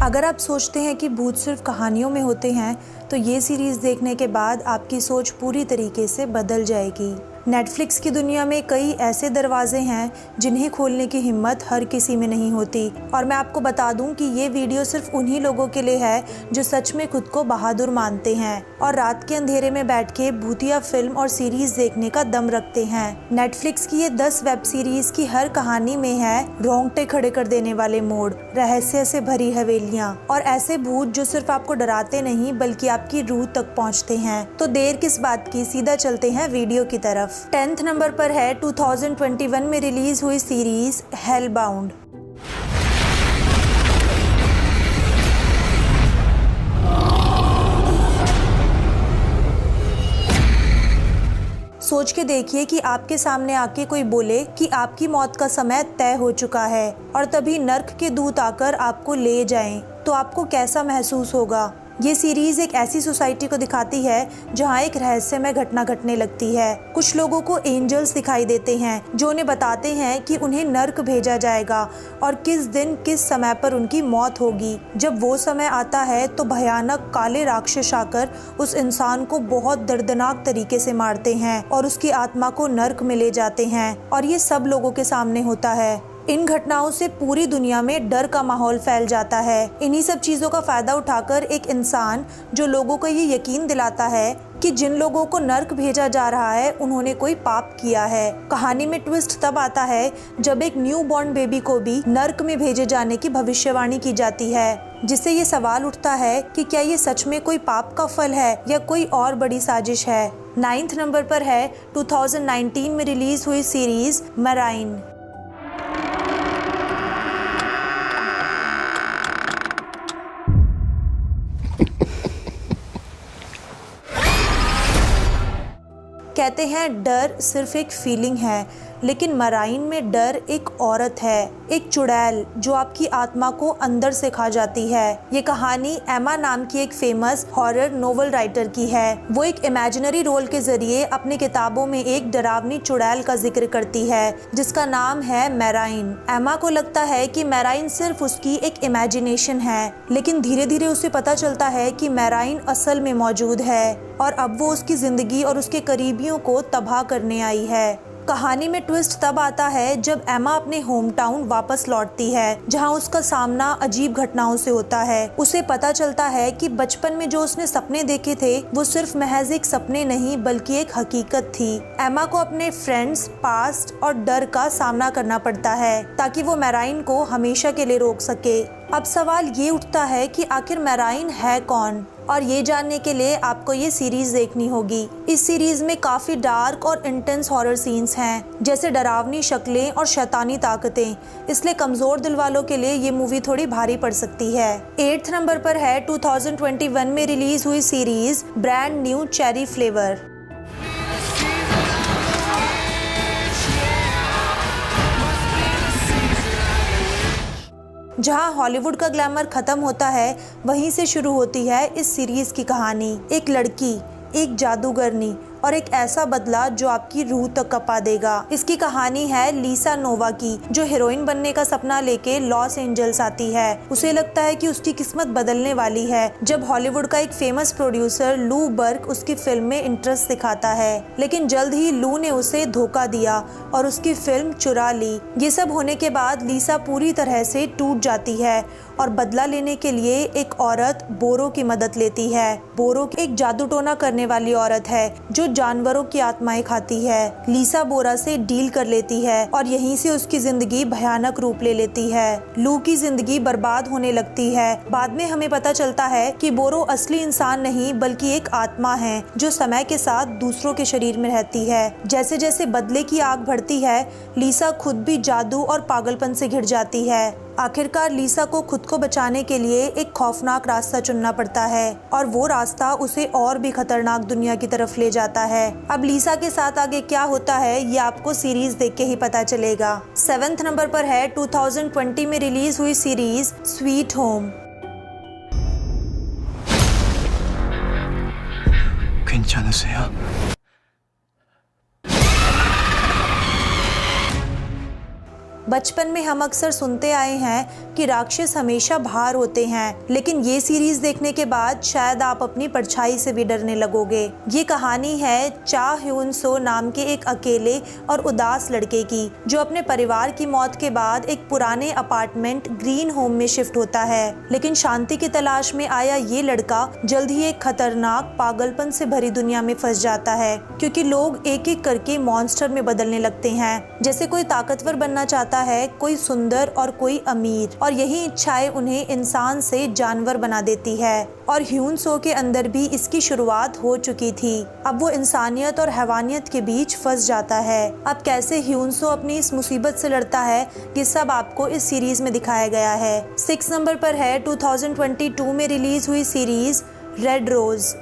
अगर आप सोचते हैं कि भूत सिर्फ कहानियों में होते हैं तो ये सीरीज़ देखने के बाद आपकी सोच पूरी तरीके से बदल जाएगी। नेटफ्लिक्स की दुनिया में कई ऐसे दरवाजे हैं जिन्हें खोलने की हिम्मत हर किसी में नहीं होती, और मैं आपको बता दूं कि ये वीडियो सिर्फ उन्हीं लोगों के लिए है जो सच में खुद को बहादुर मानते हैं और रात के अंधेरे में बैठ के भूतिया फिल्म और सीरीज देखने का दम रखते हैं। नेटफ्लिक्स की ये 10 वेब सीरीज की हर कहानी में है रोंगटे खड़े कर देने वाले मोड़, रहस्य से भरी हवेलियाँ और ऐसे भूत जो सिर्फ आपको डराते नहीं बल्कि आपकी रूह तक पहुँचते हैं। तो देर किस बात की, सीधा चलते हैं वीडियो की तरफ। 10th नंबर पर है 2021 में रिलीज हुई सीरीज हेलबाउंड। सोच के देखिए कि आपके सामने आके कोई बोले कि आपकी मौत का समय तय हो चुका है और तभी नर्क के दूत आकर आपको ले जाएं, तो आपको कैसा महसूस होगा। ये सीरीज एक ऐसी सोसाइटी को दिखाती है जहाँ एक रहस्यमय घटना घटने लगती है। कुछ लोगों को एंजल्स दिखाई देते हैं जो उन्हें बताते हैं कि उन्हें नर्क भेजा जाएगा और किस दिन किस समय पर उनकी मौत होगी। जब वो समय आता है तो भयानक काले राक्षस आकर उस इंसान को बहुत दर्दनाक तरीके से मारते हैं और उसकी आत्मा को नर्क में ले जाते हैं, और ये सब लोगों के सामने होता है। इन घटनाओं से पूरी दुनिया में डर का माहौल फैल जाता है। इन्हीं सब चीज़ों का फ़ायदा उठाकर एक इंसान जो लोगों को ये यकीन दिलाता है कि जिन लोगों को नर्क भेजा जा रहा है उन्होंने कोई पाप किया है। कहानी में ट्विस्ट तब आता है जब एक न्यू बॉर्न बेबी को भी नर्क में भेजे जाने की भविष्यवाणी की जाती है, जिससे ये सवाल उठता है कि क्या ये सच में कोई पाप का फल है या कोई और बड़ी साजिश है। 9th नंबर पर है 2019 में रिलीज हुई सीरीज मराइन। कहते हैं डर सिर्फ एक फीलिंग है, लेकिन मराइन में डर एक औरत है, एक चुड़ैल जो आपकी आत्मा को अंदर से खा जाती है। ये कहानी एमा नाम की एक फेमस हॉरर नोवेल राइटर की है। वो एक इमेजिनरी रोल के जरिए अपनी किताबों में एक डरावनी चुड़ैल का जिक्र करती है जिसका नाम है मैराइन। एमा को लगता है कि मैराइन सिर्फ उसकी एक इमेजिनेशन है, लेकिन धीरे धीरे उसे पता चलता है कि मैराइन असल में मौजूद है और अब वो उसकी जिंदगी और उसके करीबियों को तबाह करने आई है। कहानी में ट्विस्ट तब आता है जब एमा अपने होम टाउन वापस लौटती है जहां उसका सामना अजीब घटनाओं से होता है। उसे पता चलता है कि बचपन में जो उसने सपने देखे थे वो सिर्फ महज एक सपने नहीं बल्कि एक हकीकत थी। एमा को अपने फ्रेंड्स, पास्ट और डर का सामना करना पड़ता है ताकि वो मैराइन को हमेशा के लिए रोक सके। अब सवाल ये उठता है कि आखिर मैराइन है कौन, और ये जानने के लिए आपको ये सीरीज देखनी होगी। इस सीरीज में काफी डार्क और इंटेंस हॉरर सीन्स हैं, जैसे डरावनी शक्लें और शैतानी ताकतें, इसलिए कमजोर दिल वालों के लिए ये मूवी थोड़ी भारी पड़ सकती है। 8th नंबर पर है 2021 में रिलीज हुई series brand new cherry flavour. जहां हॉलीवुड का ग्लैमर खत्म होता है वहीं से शुरू होती है इस सीरीज की कहानी। एक लड़की, एक जादूगरनी और एक ऐसा बदला जो आपकी रूह तक कपा देगा। इसकी कहानी है लिसा नोवा की, जो हीरोइन बनने का सपना लेके लॉस एंजल्स आती है। उसे लगता है कि उसकी किस्मत बदलने वाली है जब हॉलीवुड का एक फेमस प्रोड्यूसर लू बर्क उसकी फिल्म में इंटरेस्ट दिखाता है, लेकिन जल्द ही लू ने उसे धोखा दिया और उसकी फिल्म चुरा ली। ये सब होने के बाद लिसा पूरी तरह से टूट जाती है और बदला लेने के लिए एक औरत बोरो की मदद लेती है। बोरो एक जादू टोना करने वाली औरत है जो जानवरों की आत्माएं खाती है। लिसा बोरा से डील कर लेती है और यहीं से उसकी जिंदगी भयानक रूप ले लेती है। लू की जिंदगी बर्बाद होने लगती है। बाद में हमें पता चलता है कि बोरो असली इंसान नहीं बल्कि एक आत्मा है जो समय के साथ दूसरों के शरीर में रहती है। जैसे जैसे बदले की आग बढ़ती है, लिसा खुद भी जादू और पागलपन से घिर जाती है। आखिरकार लिसा को खुद को बचाने के लिए एक खौफनाक रास्ता चुनना पड़ता है और वो रास्ता उसे और भी खतरनाक दुनिया की तरफ ले जाता है। अब लिसा के साथ आगे क्या होता है ये आपको सीरीज देख के ही पता चलेगा। 7th नंबर पर है 2020 में रिलीज हुई सीरीज स्वीट होम। 괜찮으세요? बचपन में हम अक्सर सुनते आए हैं कि राक्षस हमेशा बाहर होते हैं, लेकिन ये सीरीज देखने के बाद शायद आप अपनी परछाई से भी डरने लगोगे। ये कहानी है चा ह्यून सो नाम के एक अकेले और उदास लड़के की, जो अपने परिवार की मौत के बाद एक पुराने अपार्टमेंट ग्रीन होम में शिफ्ट होता है। लेकिन शांति की तलाश में आया ये लड़का जल्द ही एक खतरनाक पागलपन से भरी दुनिया में फंस जाता है, क्योंकि लोग एक एक करके मॉन्स्टर में बदलने लगते हैं। जैसे कोई ताकतवर बनना चाहता है, कोई सुंदर और कोई अमीर, और यही इच्छाएं उन्हें इंसान से जानवर बना देती है। और ह्यून सो के अंदर भी इसकी शुरुआत हो चुकी थी। अब वो इंसानियत और हैवानियत के बीच फंस जाता है। अब कैसे ह्यून सो अपनी इस मुसीबत से लड़ता है, ये सब आपको इस सीरीज में दिखाया गया है। 6 नंबर पर है 2022 में रिलीज हुई सीरीज रेड रोज।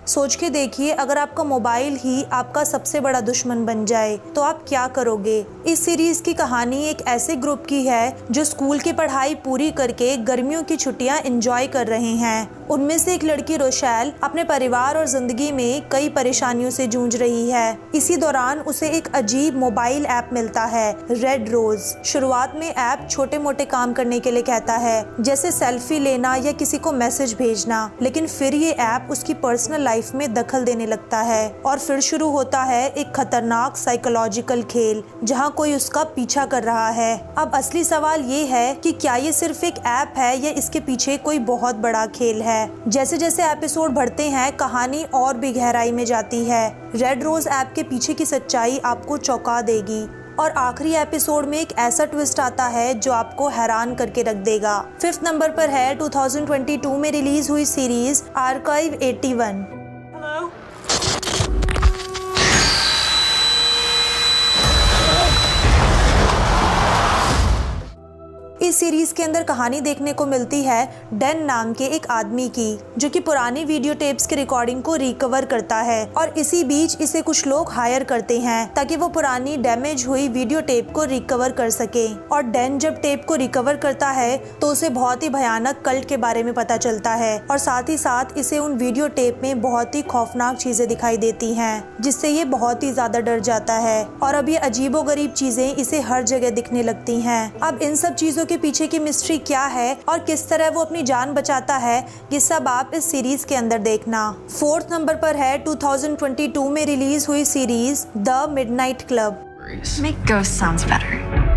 सोच के देखिए, अगर आपका मोबाइल ही आपका सबसे बड़ा दुश्मन बन जाए तो आप क्या करोगे। इस सीरीज की कहानी एक ऐसे ग्रुप की है जो स्कूल की पढ़ाई पूरी करके गर्मियों की छुट्टियां एंजॉय कर रहे हैं। उनमें से एक लड़की रोशेल अपने परिवार और जिंदगी में कई परेशानियों से जूझ रही है। इसी दौरान उसे एक अजीब मोबाइल ऐप मिलता है, रेड रोज। शुरुआत में ऐप छोटे मोटे काम करने के लिए कहता है, जैसे सेल्फी लेना या किसी को मैसेज भेजना, लेकिन फिर ये ऐप उसकी पर्सनल लाइफ में दखल देने लगता है और फिर शुरू होता है एक खतरनाक साइकोलॉजिकल खेल, जहां कोई उसका पीछा कर रहा है। अब असली सवाल ये है कि क्या ये सिर्फ एक ऐप है या इसके पीछे कोई बहुत बड़ा खेल है। जैसे जैसे एपिसोड बढ़ते हैं, कहानी और भी गहराई में जाती है। रेड रोज ऐप के पीछे की सच्चाई आपको चौंका देगी और आखिरी एपिसोड में एक ऐसा ट्विस्ट आता है जो आपको हैरान करके रख देगा। 5th नंबर पर है 2022 में रिलीज हुई सीरीज आर्काइव 81। इस सीरीज के अंदर कहानी देखने को मिलती है डेन नाम के एक आदमी की, जो कि पुरानी वीडियो टेप्स की रिकॉर्डिंग को रिकवर करता है और इसी बीच इसे कुछ लोग हायर करते हैं ताकि वो पुरानी डैमेज हुई वीडियो टेप को रिकवर कर सके। और डेन जब टेप को रिकवर करता है तो उसे बहुत ही भयानक कल्ट के बारे में पता चलता है और साथ ही साथ इसे उन वीडियो टेप में बहुत ही खौफनाक चीजें दिखाई देती हैं, जिससे ये बहुत ही ज्यादा डर जाता है और अब ये अजीबोगरीब चीजें इसे हर जगह दिखने लगती हैं। अब इन सब चीजों के पीछे की मिस्ट्री क्या है और किस तरह वो अपनी जान बचाता है, ये सब आप इस सीरीज के अंदर देखना। 4th नंबर पर है 2022 में रिलीज हुई series the midnight club. Make ghost sounds better.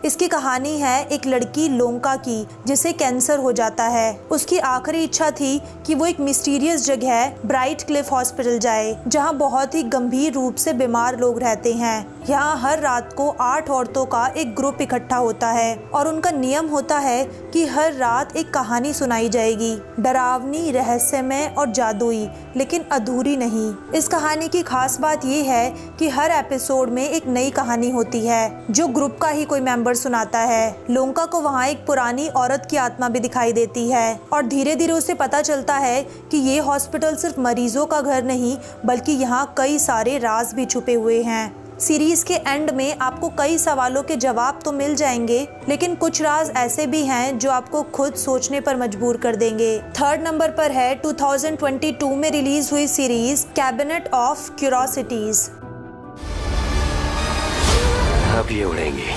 इसकी कहानी है एक लड़की लोंका की, जिसे कैंसर हो जाता है। उसकी आखिरी इच्छा थी कि वो एक मिस्टीरियस जगह ब्राइट क्लिफ हॉस्पिटल जाए, जहां बहुत ही गंभीर रूप से बीमार लोग रहते हैं। यहाँ हर रात को 8 औरतों का एक ग्रुप इकट्ठा होता है और उनका नियम होता है कि हर रात एक कहानी सुनाई जाएगी, डरावनी, रहस्यमय और जादुई, लेकिन अधूरी नहीं। इस कहानी की खास बात ये है कि हर एपिसोड में एक नई कहानी होती है जो ग्रुप का ही कोई मेंबर सुनाता है। लोंका को वहाँ एक पुरानी औरत की आत्मा भी दिखाई देती है और धीरे धीरे उसे पता चलता है कि ये हॉस्पिटल सिर्फ मरीजों का घर नहीं, बल्कि यहाँ कई सारे राज भी छुपे हुए हैं। सीरीज के एंड में आपको कई सवालों के जवाब तो मिल जाएंगे, लेकिन कुछ राज ऐसे भी हैं जो आपको खुद सोचने पर मजबूर कर देंगे। 3rd नंबर पर है 2022 में रिलीज हुई सीरीज कैबिनेट ऑफ क्यूरोसिटीज। अब ये उड़ेंगी।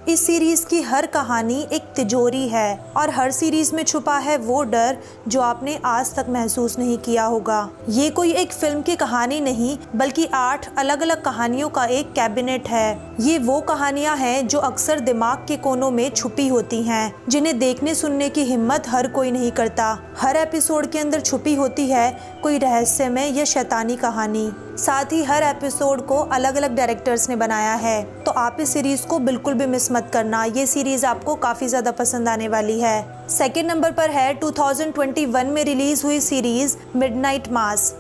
इस सीरीज की हर कहानी एक तिजोरी है और हर सीरीज में छुपा है वो डर जो आपने आज तक महसूस नहीं किया होगा। ये कोई एक फिल्म की कहानी नहीं, बल्कि 8 अलग अलग कहानियों का एक कैबिनेट है। ये वो कहानियां हैं जो अक्सर दिमाग के कोनों में छुपी होती हैं, जिन्हें देखने सुनने की हिम्मत हर कोई नहीं करता। हर एपिसोड के अंदर छुपी होती है कोई रहस्यमय या शैतानी कहानी। साथ ही हर एपिसोड को अलग अलग डायरेक्टर्स ने बनाया है, तो आप इस सीरीज को बिल्कुल भी मिस मत करना। ये सीरीज आपको काफी ज्यादा पसंद आने वाली है। 2nd नंबर पर है 2021 में रिलीज हुई सीरीज मिडनाइट मास।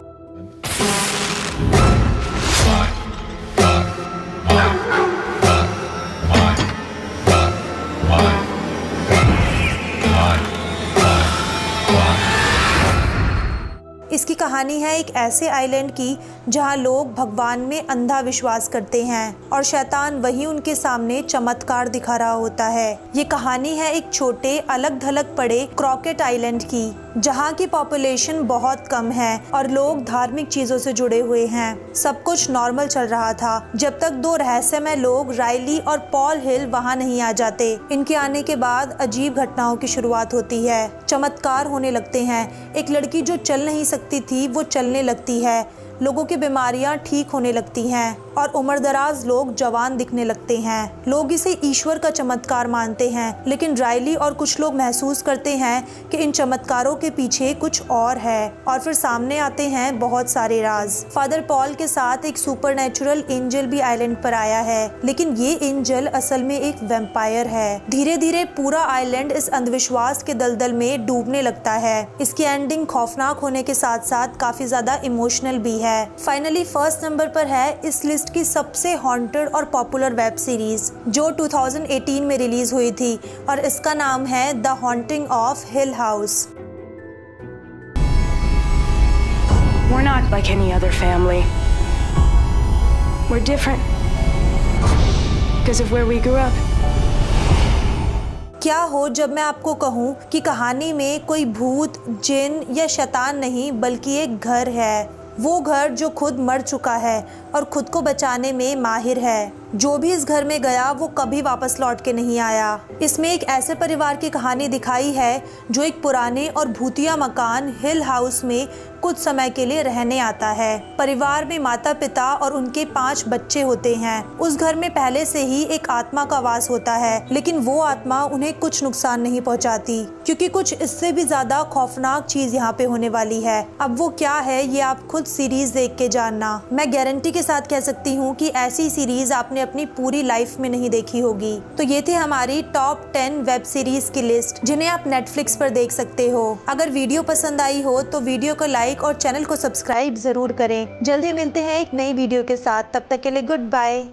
इसकी कहानी है एक ऐसे आइलैंड की जहां लोग भगवान में अंधा विश्वास करते हैं और शैतान वही उनके सामने चमत्कार दिखा रहा होता है। ये कहानी है एक छोटे अलग थलग पड़े क्रॉकेट आइलैंड की, जहाँ की पॉपुलेशन बहुत कम है और लोग धार्मिक चीजों से जुड़े हुए हैं। सब कुछ नॉर्मल चल रहा था जब तक दो रहस्यमय लोग राइली और पॉल हिल वहाँ नहीं आ जाते। इनके आने के बाद अजीब घटनाओं की शुरुआत होती है। चमत्कार होने लगते हैं। एक लड़की जो चल नहीं सकती थी वो चलने लगती है, लोगों की बीमारियां ठीक होने लगती हैं और उम्रदराज लोग जवान दिखने लगते हैं। लोग इसे ईश्वर का चमत्कार मानते हैं, लेकिन राइली और कुछ लोग महसूस करते हैं कि इन चमत्कारों के पीछे कुछ और है और फिर सामने आते हैं बहुत सारे राज। फादर पॉल के साथ एक सुपरनैचुरल एंजल भी आइलैंड पर आया है, लेकिन ये एंजल असल में एक वैम्पायर है। धीरे धीरे पूरा आइलैंड इस अंधविश्वास के दलदल में डूबने लगता है। इसकी एंडिंग खौफनाक होने के साथ साथ काफी ज्यादा इमोशनल भी है। फाइनली फर्स्ट नंबर पर है इस लिस्ट की सबसे हॉन्टेड और पॉपुलर वेब सीरीज जो 2018 में रिलीज हुई थी और इसका नाम है the haunting of hill house. We're not like any other family. We're different because of where we grew up. क्या हो जब मैं आपको कहूँ कि कहानी में कोई भूत, जिन या शैतान नहीं बल्कि एक घर है। वो घर जो खुद मर चुका है और खुद को बचाने में माहिर है। जो भी इस घर में गया वो कभी वापस लौट के नहीं आया। इसमें एक ऐसे परिवार की कहानी दिखाई है जो एक पुराने और भूतिया मकान हिल हाउस में कुछ समय के लिए रहने आता है। परिवार में माता पिता और उनके 5 बच्चे होते हैं। उस घर में पहले से ही एक आत्मा का वास होता है, लेकिन वो आत्मा उन्हें कुछ नुकसान नहीं पहुंचाती, क्योंकि कुछ इससे भी ज्यादा खौफनाक चीज यहाँ पे होने वाली है। अब वो क्या है ये आप खुद सीरीज देख के जानना। मैं गारंटी के साथ कह सकती हूँ कि ऐसी सीरीज आपने अपनी पूरी लाइफ में नहीं देखी होगी। तो ये थी हमारी टॉप 10 वेब सीरीज की लिस्ट जिन्हें आप नेटफ्लिक्स पर देख सकते हो। अगर वीडियो पसंद आई हो तो वीडियो को लाइक और चैनल को सब्सक्राइब जरूर करें। जल्दी मिलते हैं एक नई वीडियो के साथ, तब तक के लिए गुड बाय।